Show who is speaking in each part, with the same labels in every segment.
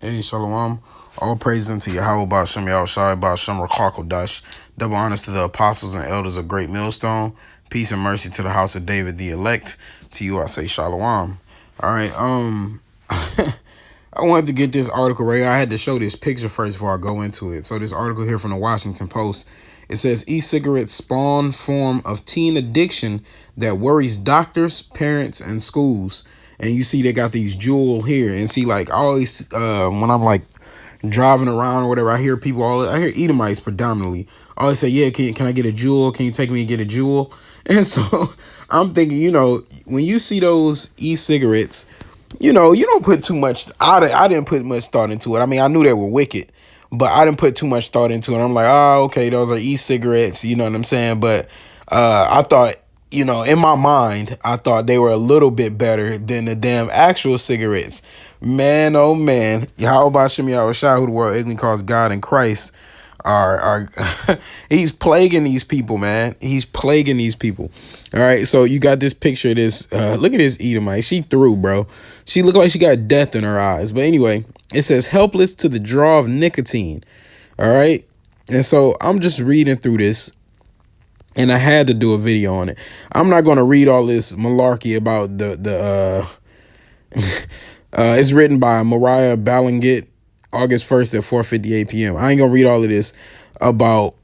Speaker 1: Hey, Shalom. All praise unto Yahweh Ba'Shem Yahushai Ba'Shem Rakakodash. Double honors to the apostles and elders of Great Millstone. Peace and mercy to the house of David the elect. To you I say Shalom. All right, I wanted to get this article right. I had to show this picture first before I go into it. So this article here from the Washington Post, it says e-cigarettes spawn form of teen addiction that worries doctors, parents, and schools. And you see they got these jewel here. And see, like, I always, when I'm like driving around or whatever, I hear people, I hear Edomites predominantly. I always say, yeah, can I get a jewel? Can you take me and get a jewel? And so I'm thinking, when you see those e-cigarettes, you don't put too much. I didn't put much thought into it. I mean, I knew they were wicked, but I didn't put too much thought into it. I'm like, oh, okay, those are e-cigarettes. You know what I'm saying? But I thought, in my mind, I thought they were a little bit better than the damn actual cigarettes. Man, oh man, Yahweh Shem Yahushua, who the world ignorantly calls God in Christ, are he's plaguing these people, man. He's plaguing these people. All right, so you got this picture of this. Look at this Edomite. She threw, bro. She looked like she got death in her eyes. But anyway, it says helpless to the draw of nicotine. All right, and so I'm just reading through this, and I had to do a video on it. I'm not gonna read all this malarkey about the it's written by Mariah Ballingett, August 1st at 4:58 p.m. I ain't gonna read all of this about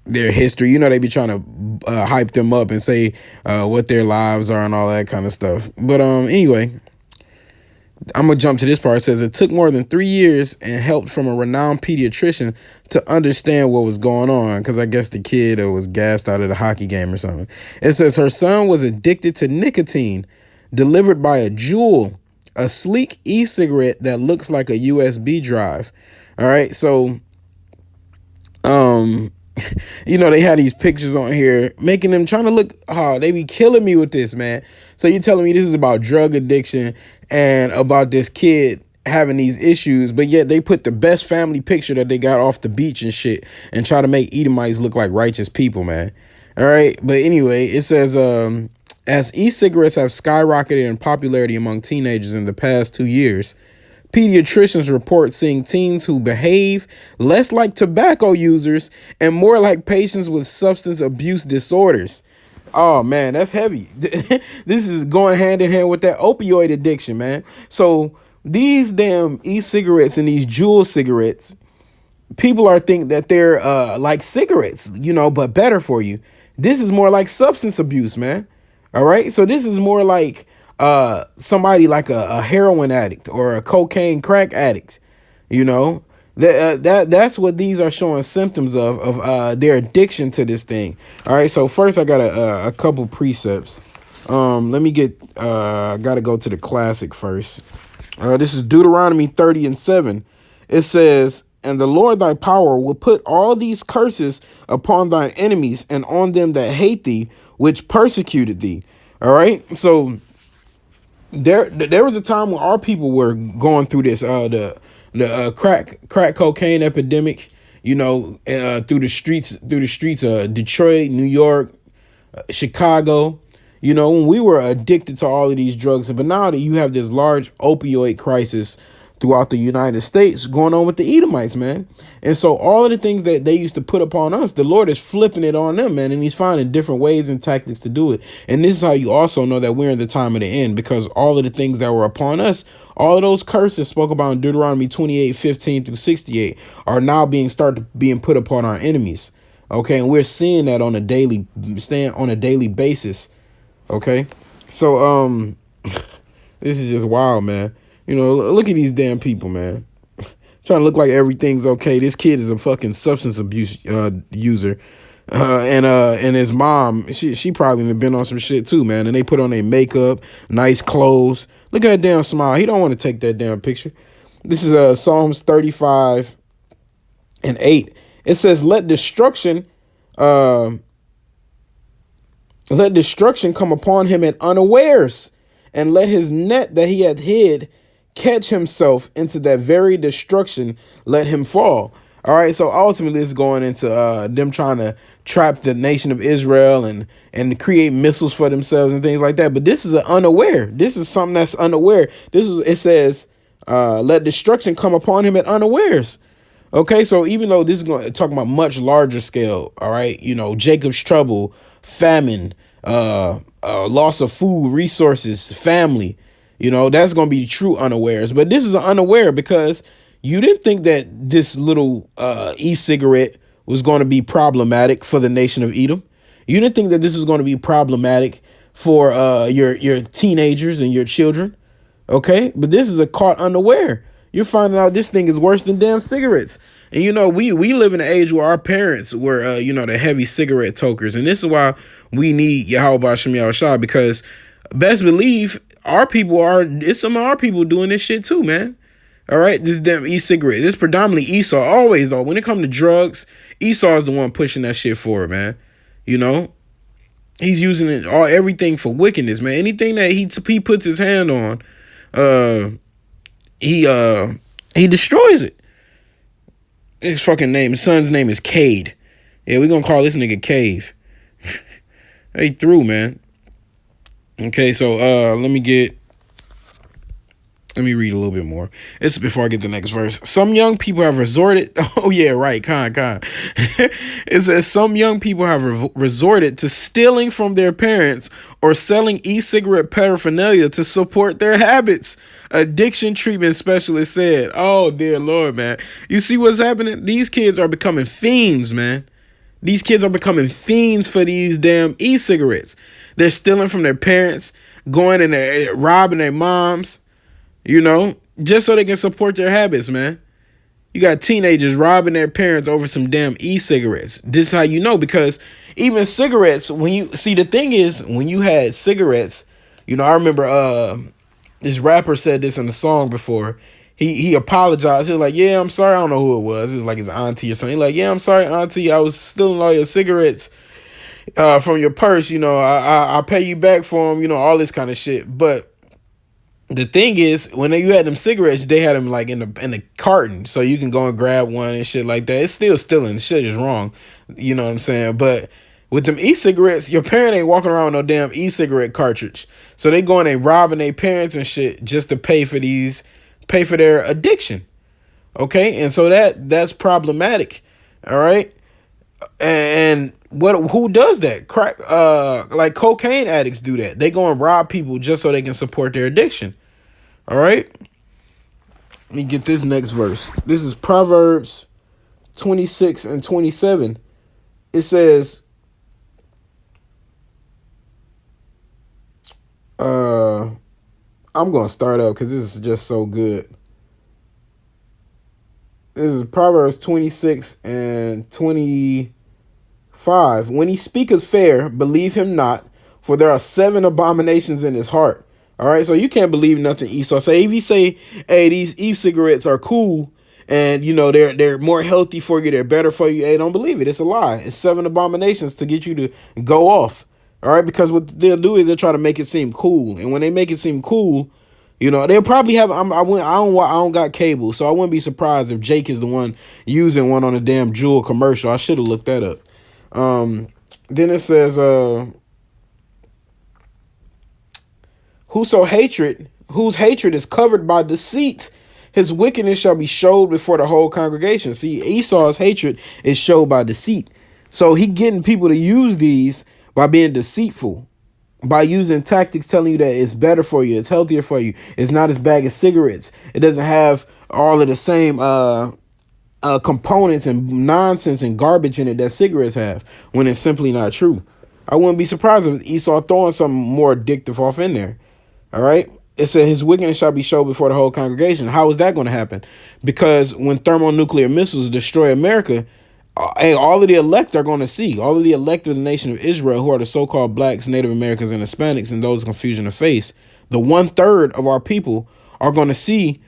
Speaker 1: their history. They be trying to hype them up and say what their lives are and all that kind of stuff. But anyway, I'm gonna jump to this part. It says it took more than 3 years and help from a renowned pediatrician to understand what was going on, because I guess the kid was gassed out of the hockey game or something. It says her son was addicted to nicotine delivered by a Juul, a sleek e-cigarette that looks like a USB drive. All right, so they had these pictures on here making them trying to look, they be killing me with this, man. So you're telling me this is about drug addiction and about this kid having these issues, but yet they put the best family picture that they got off the beach and shit and try to make Edomites look like righteous people, man. All right, but anyway, it says as e-cigarettes have skyrocketed in popularity among teenagers in the past 2 years, pediatricians report seeing teens who behave less like tobacco users and more like patients with substance abuse disorders. Oh man, that's heavy. This is going hand in hand with that opioid addiction, man. So these damn e-cigarettes and these Juul cigarettes, people are thinking that they're like cigarettes, but better for you. This is more like substance abuse, man. All right, so this is more like somebody like a heroin addict or a cocaine crack addict. That's what these are showing symptoms of their addiction to this thing. All right, so first I got a couple precepts. Let me get I gotta go to the classic first. This is Deuteronomy 30:7. It says, and the Lord thy power will put all these curses upon thine enemies and on them that hate thee, which persecuted thee. All right, so there was a time when our people were going through this the crack cocaine epidemic, through the streets of Detroit, New York, Chicago, when we were addicted to all of these drugs. But now that you have this large opioid crisis throughout the United States going on with the Edomites, man. And so all of the things that they used to put upon us, the Lord is flipping it on them, man. And he's finding different ways and tactics to do it. And this is how you also know that we're in the time of the end, because all of the things that were upon us, all of those curses spoke about in Deuteronomy 28:15-68 are now being put upon our enemies. Okay. And we're seeing that on a daily basis. Okay. So, this is just wild, man. Look at these damn people, man. Trying to look like everything's okay. This kid is a fucking substance abuse user. And his mom, she probably been on some shit too, man. And they put on their makeup, nice clothes. Look at that damn smile. He don't want to take that damn picture. This is Psalms 35:8. It says, let destruction come upon him at unawares, and let his net that he hath hid catch himself into that very destruction, let him fall. All right, so ultimately it's going into them trying to trap the nation of Israel and create missiles for themselves and things like that. But this is unaware. This is something that's unaware. It says Let destruction come upon him at unawares. Okay, so even though this is going to talk about much larger scale, all right, Jacob's trouble, famine, loss of food, resources, family, that's going to be true unawares. But this is an unaware because you didn't think that this little e-cigarette was going to be problematic for the nation of Edom. You didn't think that this was going to be problematic for your teenagers and your children. Okay, but this is a caught unaware. You're finding out this thing is worse than damn cigarettes. And we live in an age where our parents were the heavy cigarette tokers, and this is why we need Yahweh Shem Yahushua, because best believe it's some of our people doing this shit too, man. All right, this damn e-cigarette. This predominantly Esau. Always though, when it comes to drugs, Esau is the one pushing that shit forward, man. He's using everything for wickedness, man. Anything that he puts his hand on, he destroys it. His son's name is Cade. Yeah, we're gonna call this nigga Cave. Hey, through, man. Okay, so let me read a little bit more. It's before I get the next verse. Some young people have resorted. Oh yeah, right. Con. It says some young people have resorted to stealing from their parents or selling e-cigarette paraphernalia to support their habits. Addiction treatment specialist said, "Oh dear Lord, man. You see what's happening? These kids are becoming fiends, man. These kids are becoming fiends for these damn e-cigarettes. They're stealing from their parents, going and they're robbing their moms." Just so they can support their habits, man. You got teenagers robbing their parents over some damn e-cigarettes. This is how you know, because even cigarettes, the thing is, when you had cigarettes, I remember this rapper said this in the song before. He apologized. He was like, "Yeah, I'm sorry." I don't know who it was. It was like his auntie or something. He like, "Yeah, I'm sorry, auntie. I was stealing all your cigarettes from your purse. I'll pay you back for them. All this kind of shit." But the thing is, when you had them cigarettes, they had them like in the carton, so you can go and grab one and shit like that. It's still stealing. Shit is wrong. You know what I'm saying? But with them e-cigarettes, your parent ain't walking around with no damn e-cigarette cartridge. So they going and robbing their parents and shit just to pay for their addiction. Okay, and so that's problematic. All right, and who does that? Crack, like cocaine addicts do that. They go and rob people just so they can support their addiction. All right. Let me get this next verse. This is Proverbs 26 and 27. It says, I'm going to start up because this is just so good. This is Proverbs 26 and 25. When he speaketh fair, believe him not, for there are 7 abominations in his heart. All right, so you can't believe nothing Esau say. If you say, "Hey, these e-cigarettes are cool and they're more healthy for you, they're better for you," hey, don't believe it. It's a lie. It's 7 abominations to get you to go off. All right, because what they'll do is they'll try to make it seem cool, and when they make it seem cool, they'll probably have. I don't got cable, so I wouldn't be surprised if Jake is the one using one on a damn Jewel commercial. I should have looked that up. Then it says, whose hatred is covered by deceit, his wickedness shall be showed before the whole congregation. See, Esau's hatred is showed by deceit. So he getting people to use these by being deceitful, by using tactics telling you that it's better for you, it's healthier for you, it's not as bad as cigarettes, it doesn't have all of the same components and nonsense and garbage in it that cigarettes have, when it's simply not true. I wouldn't be surprised if Esau throwing something more addictive off in there. All right. It said his wickedness shall be shown before the whole congregation. How is that going to happen? Because when thermonuclear missiles destroy America, all of the elect are going to see. All of the elect of the nation of Israel, who are the so-called blacks, Native Americans, and Hispanics, and those confusion of face, the 1/3 of our people are going to see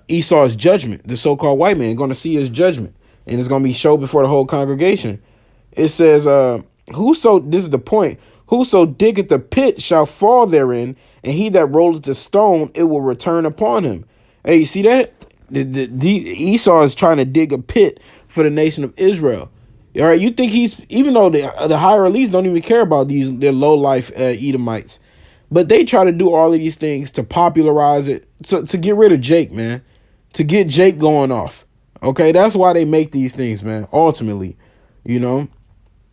Speaker 1: Esau's judgment. The so-called white man going to see his judgment, and it's going to be shown before the whole congregation. It says, this is the point, whoso diggeth the pit shall fall therein, and he that rolleth the stone, it will return upon him. Hey, you see that? Esau is trying to dig a pit for the nation of Israel. All right, you think even though the higher elites don't even care about their low life Edomites, But they try to do all of these things to popularize it, to get rid of Jake, man, to get Jake going off. Okay, that's why they make these things, man. Ultimately, you know,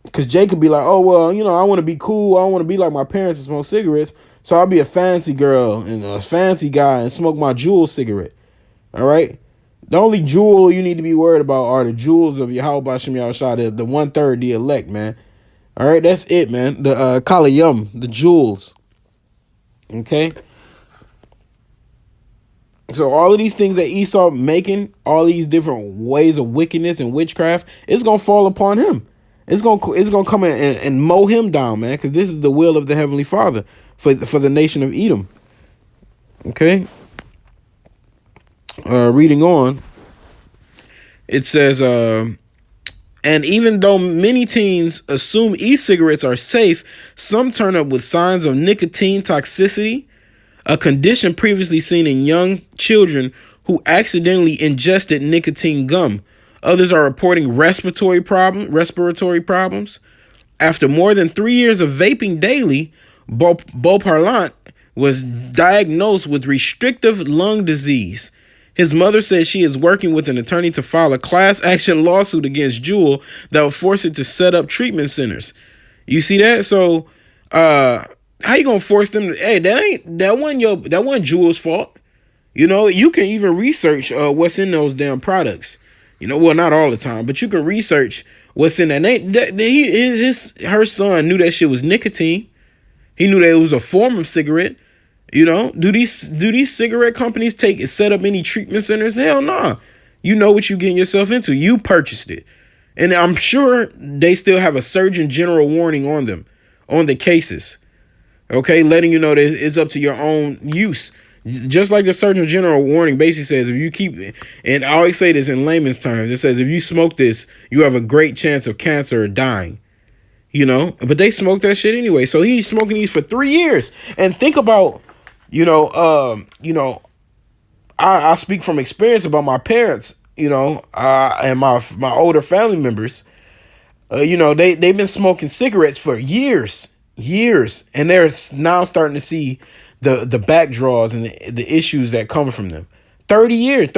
Speaker 1: because Jake could be like, oh well, I want to be cool. I don't want to be like my parents and smoke cigarettes, so I'll be a fancy girl and a fancy guy and smoke my Juul cigarette. All right. The only jewel you need to be worried about are the jewels of Yahweh Bashem Yahushua, the 1/3, the elect, man. All right, that's it, man. The Kaliyum, the jewels. Okay. So all of these things that Esau making, all these different ways of wickedness and witchcraft, it's gonna fall upon him. It's gonna come in and mow him down, man, because this is the will of the Heavenly Father for the nation of Edom. Okay. Reading on, it says, and even though many teens assume e-cigarettes are safe, some turn up with signs of nicotine toxicity, a condition previously seen in young children who accidentally ingested nicotine gum. Others are reporting respiratory problems. After more than 3 years of vaping daily, Beauparlant was diagnosed with restrictive lung disease. His mother says she is working with an attorney to file a class action lawsuit against Juul that will force it to set up treatment centers. You see that? So, how you gonna force them to? Hey, that wasn't Juul's fault. You can even research what's in those damn products. Well, not all the time, but you can research what's in that. Her son knew that shit was nicotine. He knew that it was a form of cigarette. Do these cigarette companies set up any treatment centers? Hell nah. You know what you're getting yourself into. You purchased it. And I'm sure they still have a Surgeon General warning on them, on the cases. Okay, letting you know that it's up to your own use. Just like the Surgeon General warning basically says, if you keep, and I always say this in layman's terms, it says if you smoke this, you have a great chance of cancer or dying. But they smoke that shit anyway. So he's smoking these for 3 years. And think about, I speak from experience about my parents, and my older family members. They've been smoking cigarettes for years, and they're now starting to see the backdraws and the issues that come from them. 30 years,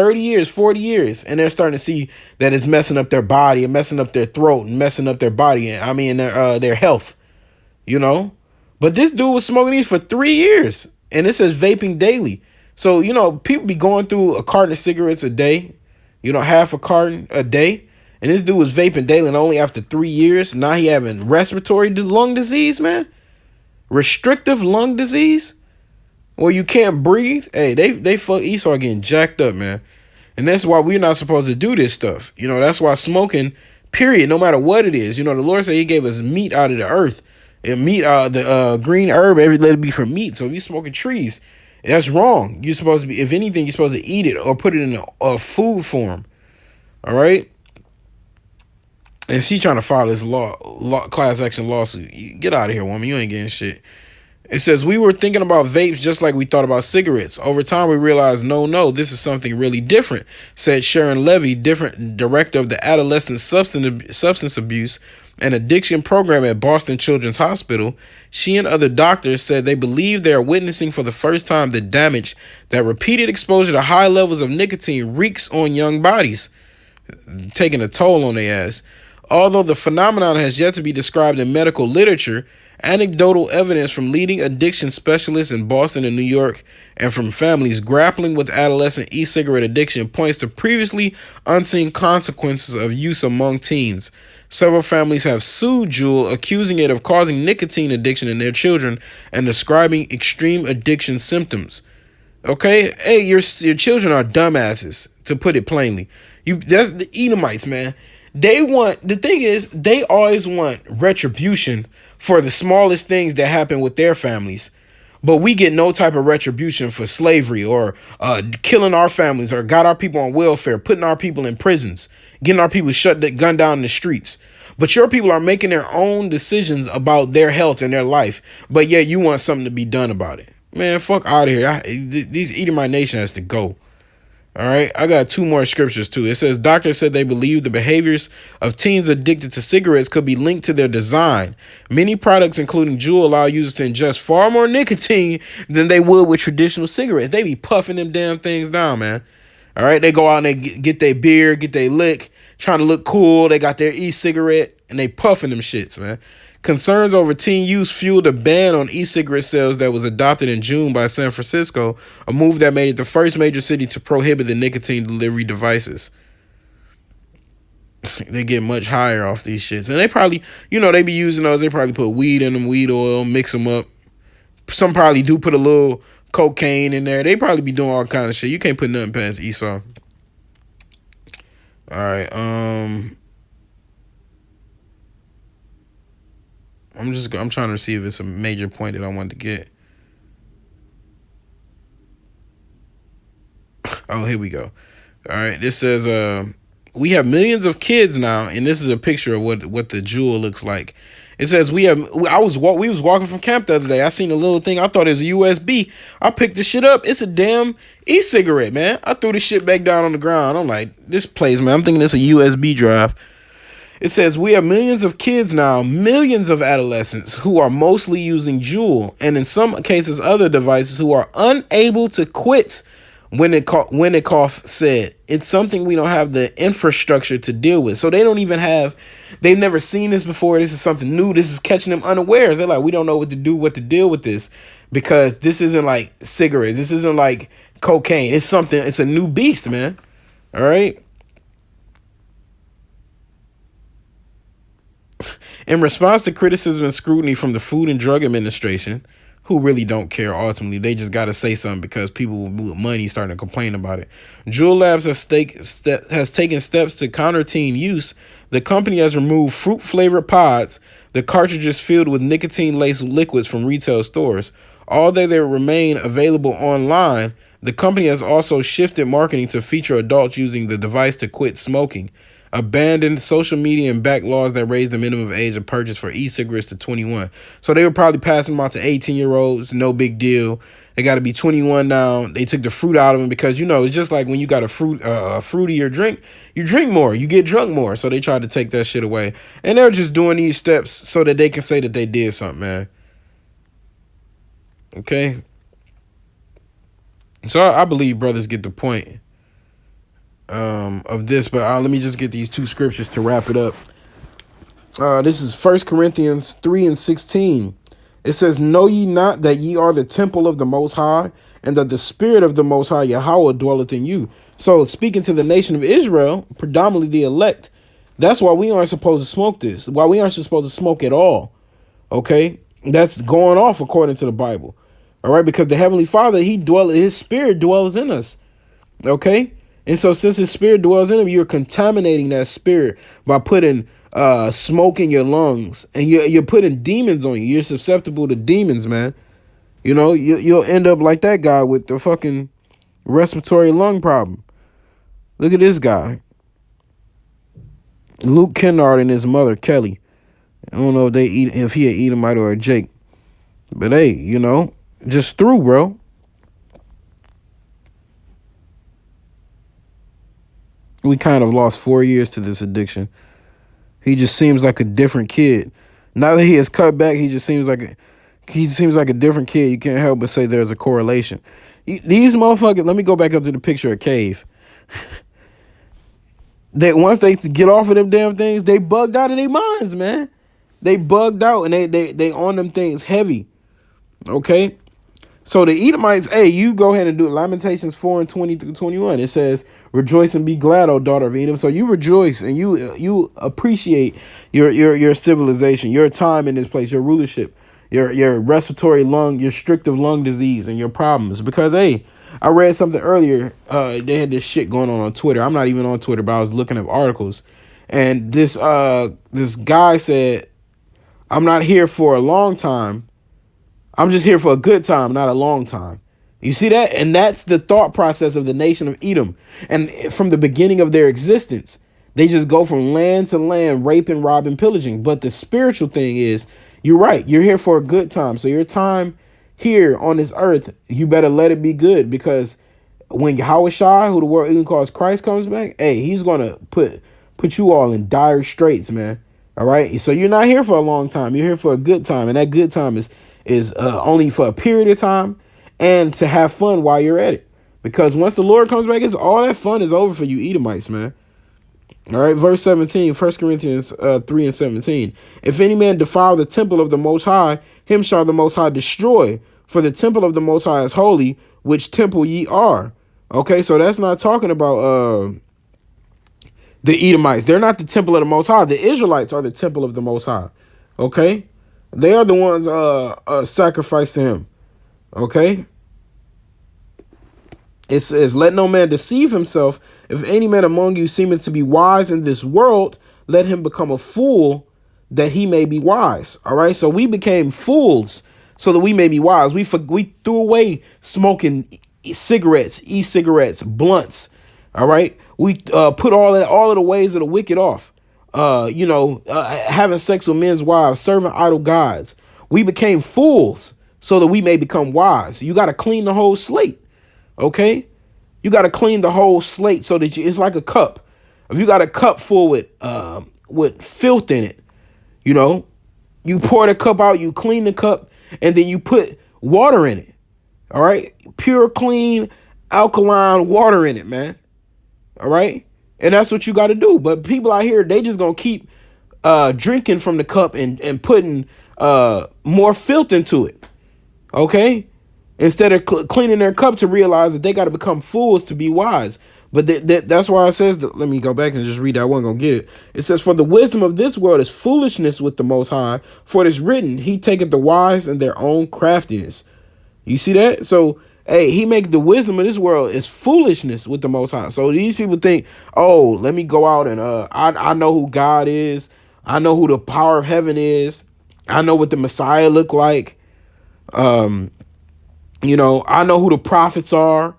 Speaker 1: 40 years, and they're starting to see that it's messing up their body and messing up their throat and messing up their body. I mean, their health, But this dude was smoking these for 3 years, and it says vaping daily. So, people be going through a carton of cigarettes a day, half a carton a day. And this dude was vaping daily, and only after 3 years, now he having respiratory lung disease, man. Restrictive lung disease, where you can't breathe. Hey, they fuck Esau getting jacked up, man. And that's why we're not supposed to do this stuff. That's why smoking, period, no matter what it is. The Lord said he gave us meat out of the earth. And meat, the green herb, let it be for meat. So if you're smoking trees, that's wrong. You're supposed to be, if anything, you're supposed to eat it or put it in a food form. All right? And she trying to file this class action lawsuit. Get out of here, woman. You ain't getting shit. It says, we were thinking about vapes just like we thought about cigarettes. Over time, we realized, no, this is something really different, said Sharon Levy, director of the Adolescent Substance Abuse and Addiction Program at Boston Children's Hospital. She and other doctors said they believe they are witnessing for the first time the damage that repeated exposure to high levels of nicotine wreaks on young bodies, taking a toll on their ass. Although the phenomenon has yet to be described in medical literature, anecdotal evidence from leading addiction specialists in Boston and New York and from families grappling with adolescent e-cigarette addiction points to previously unseen consequences of use among teens. Several families have sued Juul, accusing it of causing nicotine addiction in their children and describing extreme addiction symptoms. Okay? Hey, your children are dumbasses, to put it plainly. That's the Edomites, man. The thing is, they always want retribution for the smallest things that happen with their families. But we get no type of retribution for slavery or killing our families or got our people on welfare, putting our people in prisons, getting our people gunned down in the streets. But your people are making their own decisions about their health and their life. But yet you want something to be done about it. Man, fuck out of here. These Edomite nation has to go. All right, I got two more scriptures too. It says doctors said they believe the behaviors of teens addicted to cigarettes could be linked to their design. Many products, including Juul, allow users to ingest far more nicotine than they would with traditional cigarettes. They be puffing them damn things down, man. All right, they go out and they get their beer, get their lick, trying to look cool. They got their e-cigarette and they puffing them shits, man. Concerns over teen use fueled a ban on e-cigarette sales that was adopted in June by San Francisco, a move that made it the first major city to prohibit the nicotine delivery devices. They get much higher off these shits. And they probably, they be using those. They probably put weed in them, weed oil, mix them up. Some probably do put a little cocaine in there. They probably be doing all kind of shit. You can't put nothing past Esau. All right. I'm trying to see if it's a major point that I want to get. Oh, here we go. All right. This says we have millions of kids now, and this is a picture of what the Juul looks like. It says we was walking from camp the other day. I seen a little thing. I thought it was a USB. I picked the shit up. It's a damn e-cigarette, man. I threw the shit back down on the ground. I'm like, this place, man. I'm thinking it's a USB drive. It says we have millions of kids now, millions of adolescents who are mostly using Juul, and in some cases other devices who are unable to quit when it cough said. It's something we don't have the infrastructure to deal with. So they've never seen this before. This is something new. This is catching them unawares. They're like, we don't know what to deal with this, because this isn't like cigarettes. This isn't like cocaine. It's a new beast, man. All right. In response to criticism and scrutiny from the Food and Drug Administration, who really don't care ultimately, they just got to say something because people with money starting to complain about it. Juul Labs has taken steps to counter teen use. The company has removed fruit-flavored pods, the cartridges filled with nicotine-laced liquids from retail stores. Although they remain available online, the company has also shifted marketing to feature adults using the device to quit smoking, abandoned social media, and backed laws that raised the minimum age of purchase for e-cigarettes to 21. So they were probably passing them out to 18-year-olds. No big deal. They got to be 21 now. They took the fruit out of them because, it's just like when you got a fruitier drink, you drink more, you get drunk more. So they tried to take that shit away. And they're just doing these steps so that they can say that they did something, man. Okay? So I believe brothers get the point of this, but let me just get these two scriptures to wrap it up. This is 1 Corinthians 3:16. It says, know ye not that ye are the temple of the Most High, and that the Spirit of the Most High Yahweh dwelleth in you? So speaking to the nation of Israel, predominantly the elect, that's why we aren't supposed to smoke this, why we aren't supposed to smoke at all. Okay, that's going off according to the Bible. All right, because the Heavenly Father, his Spirit dwells in us. Okay. And so since his Spirit dwells in him, you're contaminating that spirit by putting smoke in your lungs, and you're putting demons on you. You're susceptible to demons, man. You'll end up like that guy with the fucking respiratory lung problem. Look at this guy, Luke Kennard, and his mother Kelly. I don't know if he an Edomite or a Jake, but hey, just through, bro. We kind of lost 4 years to this addiction. He just seems like a different kid. Now that he has cut back, he seems like a different kid. You can't help but say there's a correlation. These motherfuckers, let me go back up to the picture of Cave. Once they get off of them damn things, they bugged out of their minds, man. They bugged out, and they on them things heavy. Okay? So the Edomites, you go ahead and do it. Lamentations 4:20-21. It says, rejoice and be glad, O daughter of Edom. So you rejoice and you appreciate your civilization, your time in this place, your rulership, your respiratory lung, your restrictive lung disease, and your problems. Because I read something earlier. They had this shit going on Twitter. I'm not even on Twitter, but I was looking at articles, and this guy said, I'm not here for a long time. I'm just here for a good time, not a long time. You see that? And that's the thought process of the nation of Edom. And from the beginning of their existence, they just go from land to land, raping, robbing, pillaging. But the spiritual thing is, you're right. You're here for a good time. So your time here on this earth, you better let it be good, because when Yahweh Shai, who the world even calls Christ, comes back, hey, he's gonna put you all in dire straits, man. All right. So you're not here for a long time. You're here for a good time, and that good time is only for a period of time, and to have fun while you're at it. Because once the Lord comes back, it's all that fun is over for you Edomites, man. All right, verse 17, 1 Corinthians 3 and 17. If any man defile the temple of the Most High, him shall the Most High destroy. For the temple of the Most High is holy, which temple ye are. Okay, so that's not talking about the Edomites. They're not the temple of the Most High. The Israelites are the temple of the Most High. Okay, they are the ones sacrificed to him. Okay. It says, let no man deceive himself. If any man among you seemeth to be wise in this world, let him become a fool that he may be wise. All right. So we became fools so that we may be wise. We threw away smoking cigarettes, e-cigarettes, blunts. All right. We put all of the ways of the wicked off. Having sex with men's wives, serving idol gods. We became fools so that we may become wise. You got to clean the whole slate. Okay, you got to clean the whole slate so that it's like a cup. If you got a cup full with filth in it, you pour the cup out, you clean the cup, and then you put water in it. All right, pure, clean, alkaline water in it, man. All right, and that's what you got to do. But people out here, they just gonna keep drinking from the cup and putting more filth into it. Okay. Instead of cleaning their cup to realize that they got to become fools to be wise. But that's why it says, let me go back and just read that. I wasn't going to get it. It says, for the wisdom of this world is foolishness with the Most High. For it is written, he taketh the wise in their own craftiness. You see that? So, hey, he make the wisdom of this world is foolishness with the Most High. So these people think, oh, let me go out and I know who God is. I know who the power of heaven is. I know what the Messiah look like. I know who the prophets are.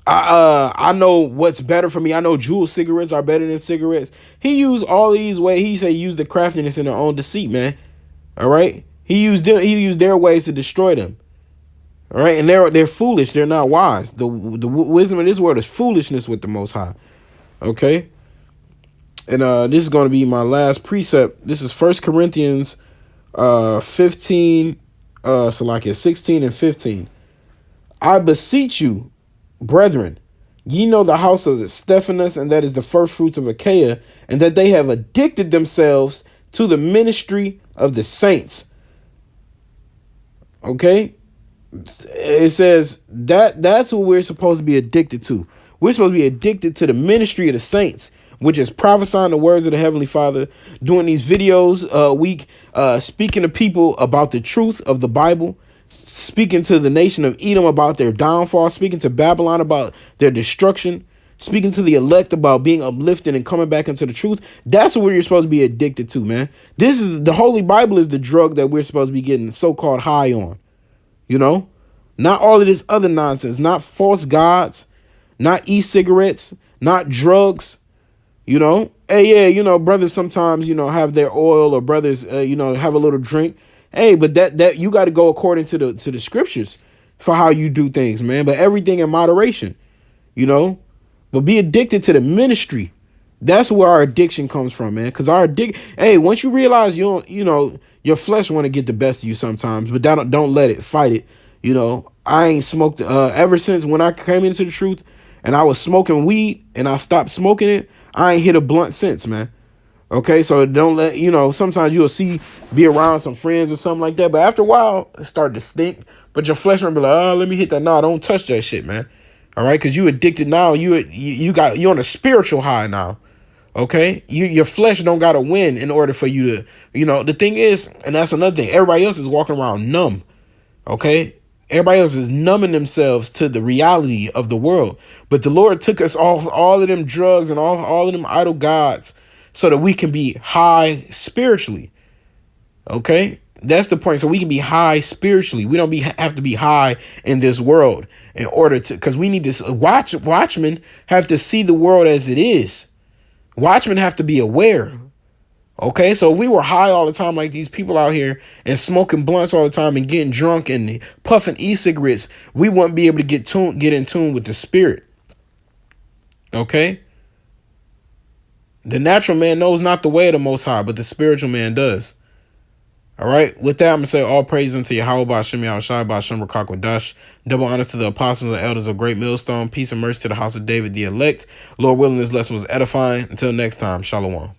Speaker 1: I know what's better for me. I know Juul cigarettes are better than cigarettes. He used all of these ways. He said use the craftiness in their own deceit, man. All right. He used their ways to destroy them. All right. And they're foolish. They're not wise. The wisdom of this world is foolishness with the Most High. Okay. And this is going to be my last precept. This is 1 Corinthians 15. 16 and 15. I beseech you, brethren, ye know the house of Stephanus, and that is the first fruits of Achaia, and that they have addicted themselves to the ministry of the saints. Okay? It says that's what we're supposed to be addicted to. We're supposed to be addicted to the ministry of the saints, which is prophesying the words of the Heavenly Father, doing these videos a week, speaking to people about the truth of the Bible, speaking to the nation of Edom about their downfall, speaking to Babylon about their destruction, speaking to the elect about being uplifted and coming back into the truth. That's what you're supposed to be addicted to, man. The Holy Bible is the drug that we're supposed to be getting so-called high on, not all of this other nonsense, not false gods, not e-cigarettes, not drugs. Hey, yeah, brothers sometimes, have their oil, or brothers, have a little drink. Hey, but that you got to go according to the scriptures for how you do things, man. But everything in moderation, but be addicted to the ministry. That's where our addiction comes from, man. Because hey, once you realize your flesh want to get the best of you sometimes, but don't let it fight it. I ain't smoked ever since when I came into the truth, and I was smoking weed and I stopped smoking it. I ain't hit a blunt since, man. Okay, so don't let, sometimes you'll be around some friends or something like that, but after a while, it started to stink, but your flesh will be like, oh, let me hit that. No, don't touch that shit, man. All right, because you addicted now. You're on a spiritual high now. Okay, your flesh don't got to win in order for you to, the thing is, and that's another thing, everybody else is walking around numb. Okay, everybody else is numbing themselves to the reality of the world. But the Lord took us off all of them drugs and all of them idol gods so that we can be high spiritually. Okay, that's the point. So we can be high spiritually. We don't have to be high in this world in order to, because we need to watchmen have to see the world as it is. Watchmen have to be aware. Okay, so if we were high all the time like these people out here and smoking blunts all the time and getting drunk and puffing e-cigarettes, we wouldn't be able to get in tune with the spirit. Okay? The natural man knows not the way of the Most High, but the spiritual man does. All right. With that, I'm going to say all praise unto Yahweh Ba'Shem Yahushai Ba'Shem Rakakwadash. Double honors to the apostles and elders of Great Millstone. Peace and mercy to the house of David, the elect. Lord willing, this lesson was edifying. Until next time, Shalom.